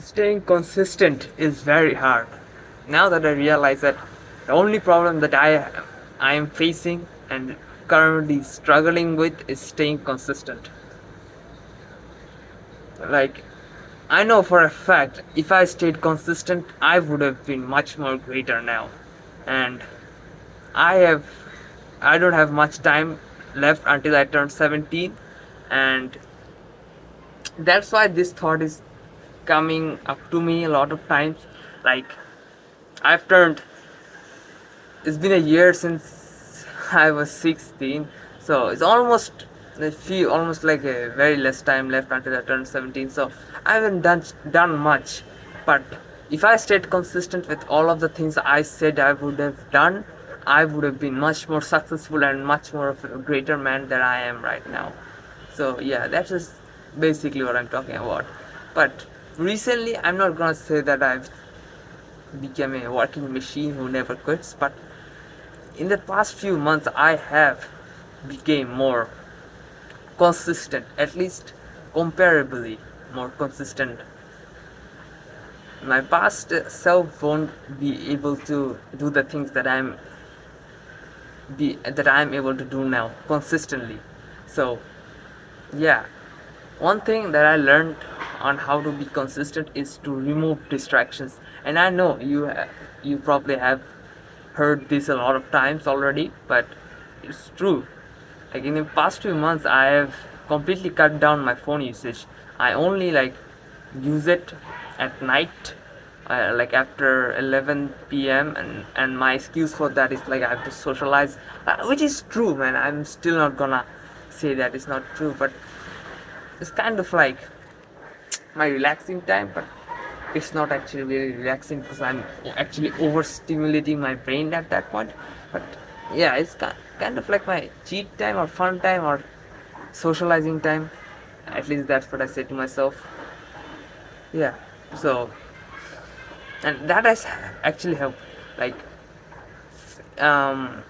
Staying consistent is very hard. Now that I realize that the only problem that I am facing and currently struggling with is staying consistent. Like, I know for a fact if I stayed consistent, I would have been much more greater now. And I have I don't have much time left until I turn 17, and that's why this thought is coming up to me a lot of times. Like, I've turned it's been a year since I was 16, so it's almost I feel almost like a very less time left until I turn 17. So I haven't done much, but if I stayed consistent with all of the things I said I would have done, I would have been much more successful and much more of a greater man than I am right now. So yeah, that is basically what I'm talking about. But recently, I'm not gonna say that I've become a working machine who never quits, but in the past few months I have became more consistent, at least comparably more consistent. My past self won't be able to do the things that I'm able to do now consistently. So yeah, one thing that I learned on how to be consistent is to remove distractions. And I know you probably have heard this a lot of times already, but it's true. Like, in the past few months, I have completely cut down my phone usage. I only use it at night, like after 11 p.m. and my excuse for that is like I have to socialize, which is true, man. I'm still not gonna say that it's not true, but it's kind of like my relaxing time, but it's not actually really relaxing because I'm actually overstimulating my brain at that point. But yeah, it's kind of like my cheat time or fun time or socializing time. At least that's what I say to myself. Yeah, so, and that has actually helped. Like, um,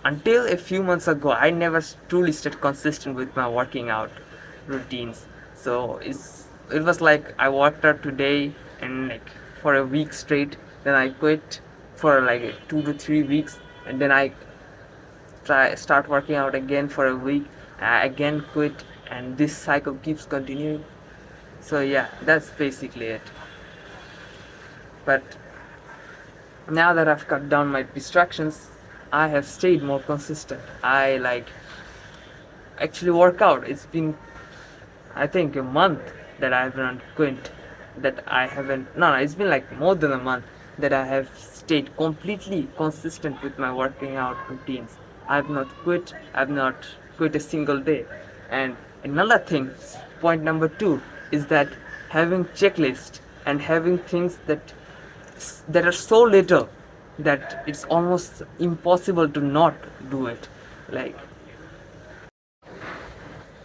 until a few months ago, I never truly stayed consistent with my working out routines. So it was like I worked out today and like for a week straight, then I quit for like 2 to 3 weeks, and then I start working out again for a week, again quit, and this cycle keeps continuing. So yeah, that's basically it. But now that I've cut down my distractions, I have stayed more consistent. I actually work out. It's been, I think, a month that I haven't quit. That I haven't. No, it's been like more than a month that I have stayed completely consistent with my working out routines. I've not quit. I've not quit a single day. And another thing, point number two, is that having checklist and having things that are so little that it's almost impossible to not do it. Like,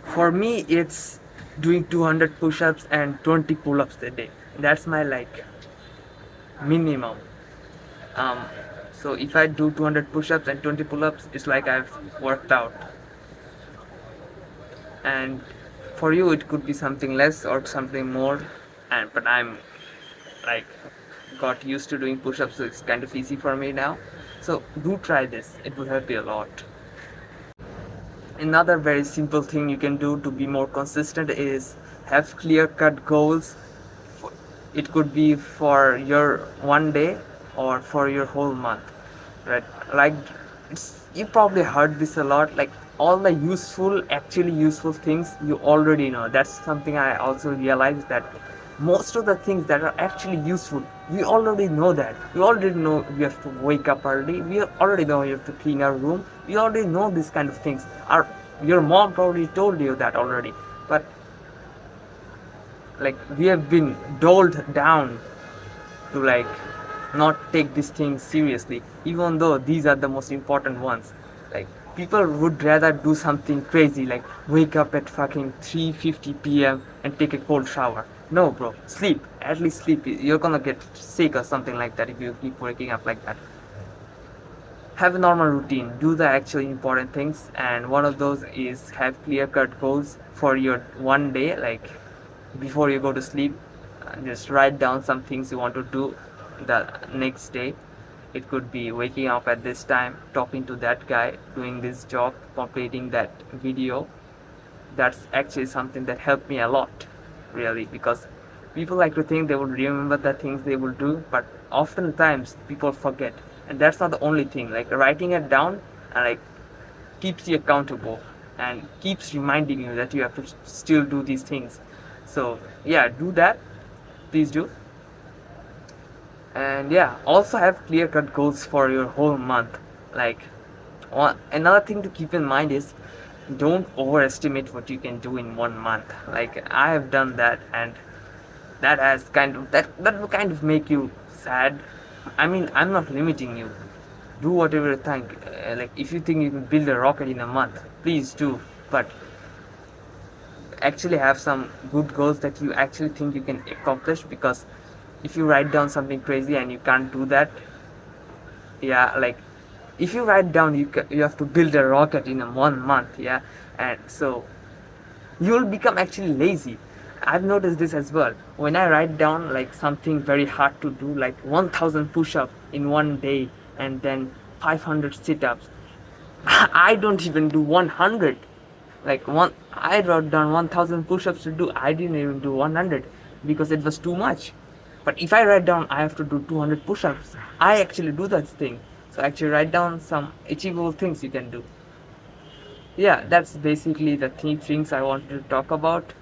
for me, it's doing 200 push-ups and 20 pull-ups a day. That's my minimum. Um, so if I do 200 push-ups and 20 pull-ups, it's like I've worked out. And for you, it could be something less or something more. And but I'm like got used to doing push-ups, so it's kind of easy for me now. So do try this; it will help you a lot. Another very simple thing you can do to be more consistent is have clear cut goals. It could be for your one day or for your whole month, right? Like, you probably heard this a lot, like all the actually useful things you already know. That's something I also realized, that most of the things that are actually useful, we already know that. We already know we have to wake up early. We already know we have to clean our room. We already know these kind of things. Your mom probably told you that already. But like, we have been doled down to like not take these things seriously, even though these are the most important ones. Like, people would rather do something crazy like wake up at fucking 3:50 p.m. and take a cold shower. No, bro, sleep. At least sleep. You're gonna get sick or something like that if you keep waking up like that. Have a normal routine. Do the actually important things, and one of those is have clear cut goals for your one day. Like, before you go to sleep, just write down some things you want to do the next day. It could be waking up at this time, talking to that guy, doing this job, completing that video. That's actually something that helped me a lot, really, because people like to think they will remember the things they will do, but oftentimes people forget. And that's not the only thing. Like writing it down and like keeps you accountable and keeps reminding you that you have to still do these things. So yeah, do that, please do. And yeah, also have clear cut goals for your whole month. Like another thing to keep in mind is don't overestimate what you can do in 1 month. Like I have done that, and that will kind of make you sad. I mean, I'm not limiting you. Do whatever you think. Like if you think you can build a rocket in a month, please do. But actually have some good goals that you actually think you can accomplish, because if you write down something crazy and you can't do that, yeah, like if you write down you have to build a rocket in a 1 month, yeah, and so you'll become actually lazy. I've noticed this as well. When I write down like something very hard to do, like 1000 push-ups in 1 day and then 500 sit-ups, I don't even do 100. Like I wrote down 1000 push-ups to do, I didn't even do 100 because it was too much. But if I write down I have to do 200 push-ups, I actually do that thing. So actually write down some achievable things you can do. Yeah, that's basically the three things I wanted to talk about.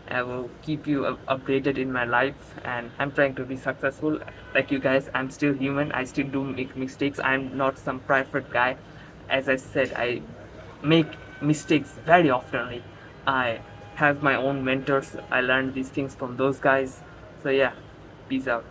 I will keep you updated in my life, and I'm trying to be successful. Like you guys, I'm still human. I still do make mistakes. I'm not some perfect guy. As I said, I make mistakes very often. I have my own mentors. I learned these things from those guys. So yeah, peace out.